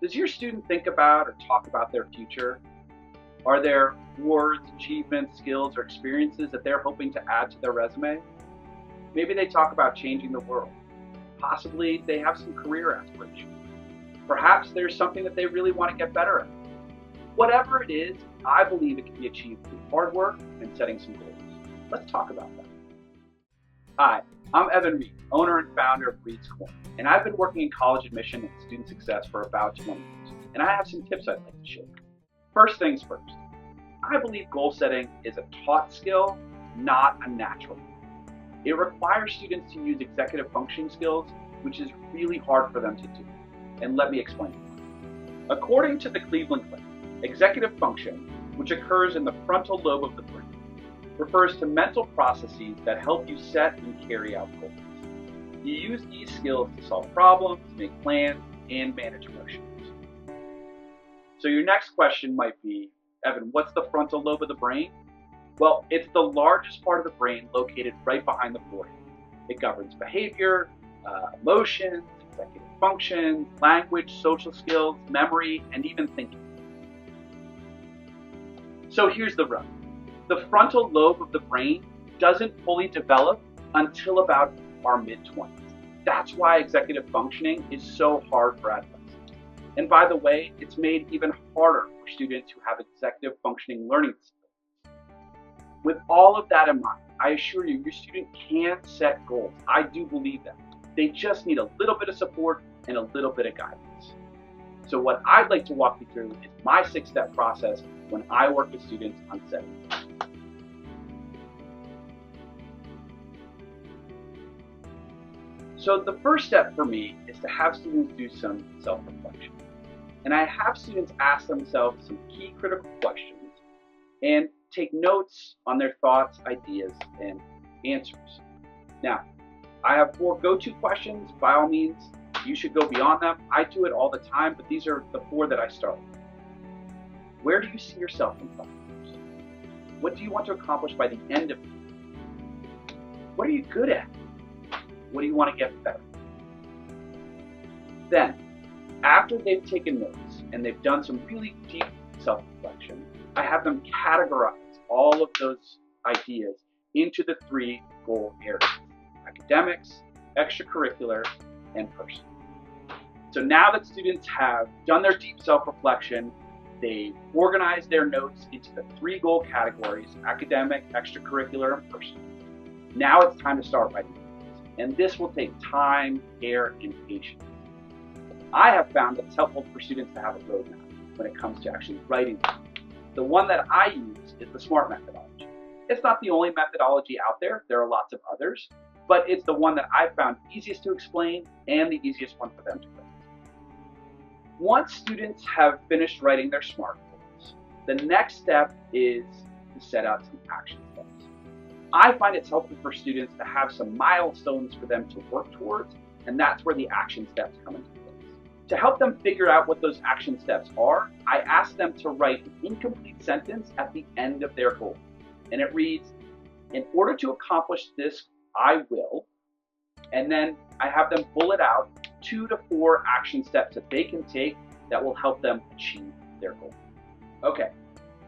Does your student think about or talk about their future? Are there awards, achievements, skills, or experiences that they're hoping to add to their resume? Maybe they talk about changing the world. Possibly they have some career aspirations. Perhaps there's something that they really want to get better at. Whatever it is, I believe it can be achieved through hard work and setting some goals. Let's talk about that. Hi, I'm Evan Reed, owner and founder of Reed's Corner, and I've been working in college admission and student success for about 20 years, and I have some tips I'd like to share. First things first, I believe goal setting is a taught skill, not a natural one. It requires students to use executive functioning skills, which is really hard for them to do. And let me explain why. According to the Cleveland Clinic, executive function, which occurs in the frontal lobe of the brain, refers to mental processes that help you set and carry out goals. You use these skills to solve problems, make plans, and manage emotions. So your next question might be, Evan, what's the frontal lobe of the brain? Well, it's the largest part of the brain located right behind the forehead. It governs behavior, emotions, executive functions, language, social skills, memory, and even thinking. So here's the rub. The frontal lobe of the brain doesn't fully develop until about our mid-20s. That's why executive functioning is so hard for adolescents. And by the way, it's made even harder for students who have executive functioning learning disabilities. With all of that in mind, I assure you, your student can set goals. I do believe that. They just need a little bit of support and a little bit of guidance. So what I'd like to walk you through is my 6-step process when I work with students on setting goals. So the first step for me is to have students do some self-reflection. And I have students ask themselves some key critical questions and take notes on their thoughts, ideas, and answers. Now, I have 4 go-to questions. By all means, you should go beyond them. I do it all the time, but these are the 4 that I start with. Where do you see yourself in 5 years? What do you want to accomplish by the end of the year? What are you good at? What do you want to get better? Then, after they've taken notes and they've done some really deep self-reflection, I have them categorize all of those ideas into the 3 goal areas: academics, extracurricular, and personal. So now that students have done their deep self-reflection, they've organized their notes into the 3 goal categories: academic, extracurricular, and personal. Now it's time to start writing. And this will take time, care, and patience. I have found that it's helpful for students to have a roadmap when it comes to actually writing them. The one that I use is the SMART methodology. It's not the only methodology out there. There are lots of others, but it's the one that I found easiest to explain and the easiest one for them to write. Once students have finished writing their SMART goals, the next step is to set out some action steps. I find it's helpful for students to have some milestones for them to work towards, and that's where the action steps come into place. To help them figure out what those action steps are, I ask them to write an incomplete sentence at the end of their goal. And it reads, in order to accomplish this, I will, and then I have them bullet out 2 to 4 action steps that they can take that will help them achieve their goal. Okay,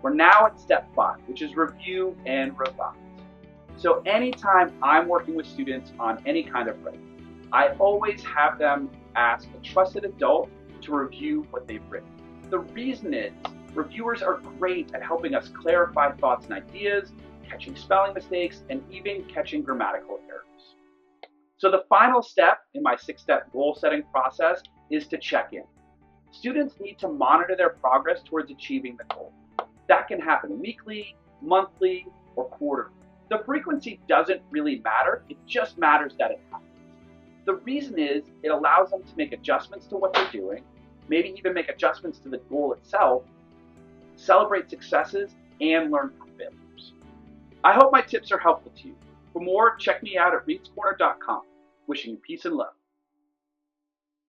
we're now at step 5, which is review and revise. So anytime I'm working with students on any kind of writing, I always have them ask a trusted adult to review what they've written. The reason is reviewers are great at helping us clarify thoughts and ideas, catching spelling mistakes, and even catching grammatical errors. So the final step in my 6-step goal setting process is to check in. Students need to monitor their progress towards achieving the goal. That can happen weekly, monthly, or quarterly. The frequency doesn't really matter, it just matters that it happens. The reason is it allows them to make adjustments to what they're doing, maybe even make adjustments to the goal itself, celebrate successes, and learn from failures. I hope my tips are helpful to you. For more, check me out at reedscorner.com. Wishing you peace and love.